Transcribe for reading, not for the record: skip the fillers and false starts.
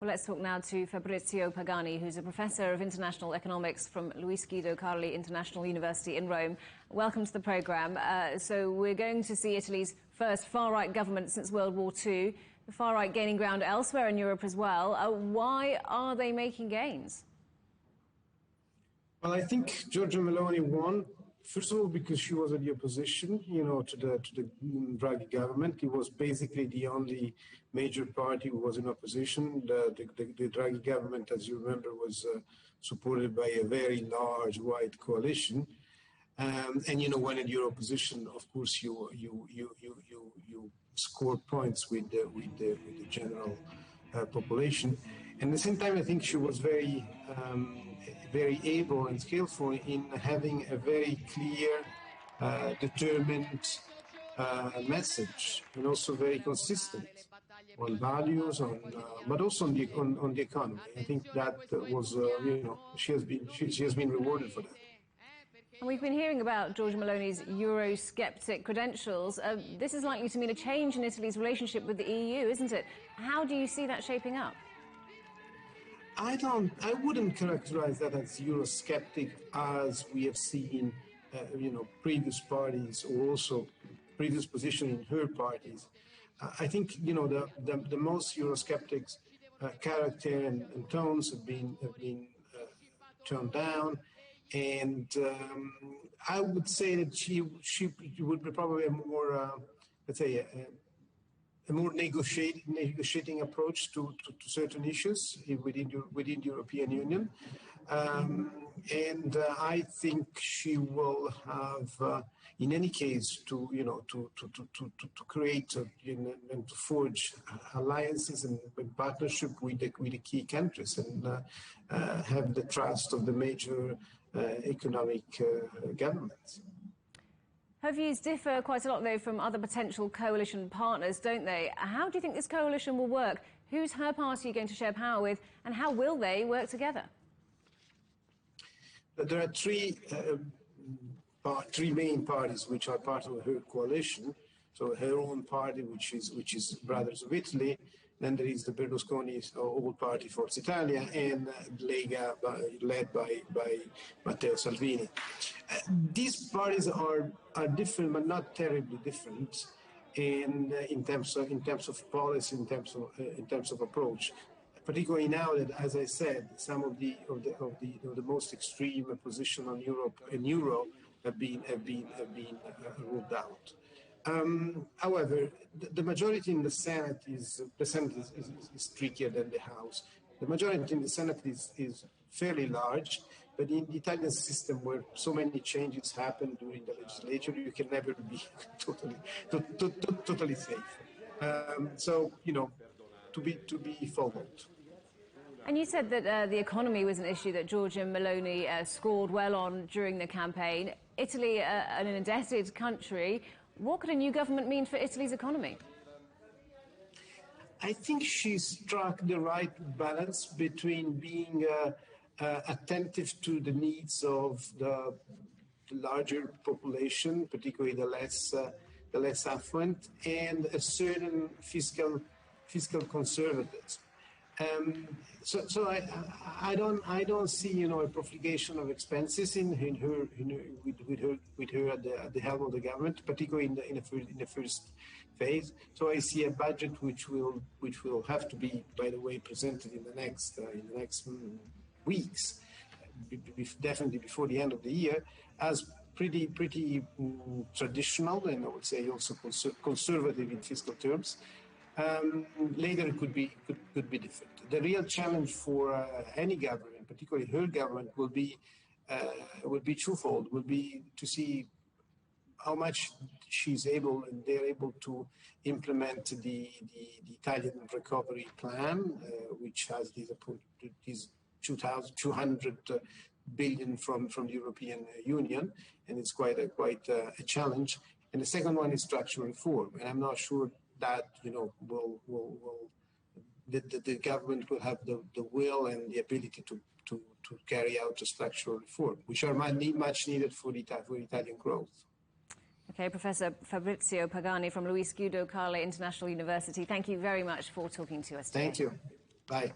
Well, let's talk now to Fabrizio Pagani, who's a professor of international economics from Guido, Carli International University in Rome. Welcome to the programme. So we're going to see Italy's first far-right government since World War II, the far-right gaining ground elsewhere in Europe as well. Why are they making gains? Well, I think Giorgia Meloni won, first of all, because she was in the opposition, to the Draghi government. It was basically the only major party who was in opposition. The Draghi government, as you remember, was supported by a very large white coalition. And when in your opposition, of course, you score points with the general population. And at the same time, I think she was very able and skillful in having a very clear, determined message, and also very consistent on values, but also on the economy. I think that was, she has been rewarded for that. And we've been hearing about Giorgia Meloni's Eurosceptic credentials. This is likely to mean a change in Italy's relationship with the EU, isn't it? How do you see that shaping up? I wouldn't characterize that as Eurosceptic, as we have seen, previous parties, or also previous position in her parties. I think, the most Eurosceptic character and tones have been toned down. And I would say that she would be probably a more, a more negotiating approach to certain issues within the European Union. And I think she will have, in any case, to create and to forge alliances and partnership with the key countries, and have the trust of the major economic governments. Her views differ quite a lot, though, from other potential coalition partners, don't they? How do you think this coalition will work? Who's her party going to share power with, and how will they work together? There are three main parties which are part of her coalition. So her own party, which is Brothers of Italy. Then there is the Berlusconi's old party, Forza Italia, and Lega, led by Matteo Salvini. These parties are different, but not terribly different in terms of policy, in terms of approach. Particularly now that, as I said, some of the most extreme position on Europe and Euro have been ruled out. However, the majority in the Senate is trickier than the House. The majority in the Senate is fairly large, but in the Italian system, where so many changes happen during the legislature, you can never be totally safe. So, to be followed. And you said that the economy was an issue that Giorgia Meloni scored well on during the campaign. Italy, an indebted country. What could a new government mean for Italy's economy? I think she struck the right balance between being attentive to the needs of the larger population, particularly the less affluent, and a certain fiscal conservatism. So I don't see a profligation of expenses with her at the helm of the government, particularly in the first phase. So I see a budget which will have to be, by the way, presented in the next weeks, definitely before the end of the year, as pretty traditional, and I would say also conservative in fiscal terms. Later it could be different. The real challenge for any government, particularly her government, will be twofold. Will be to see how much she's able and they're able to implement the Italian recovery plan, which has these 200 billion from the European Union, and it's quite a challenge. And the second one is structural reform, and I'm not sure that the government will have the will and the ability to carry out a structural reform, which are much needed for Italian growth. Okay, Professor Fabrizio Pagani from Guido, Carli International University. Thank you very much for talking to us today. Thank you. Bye.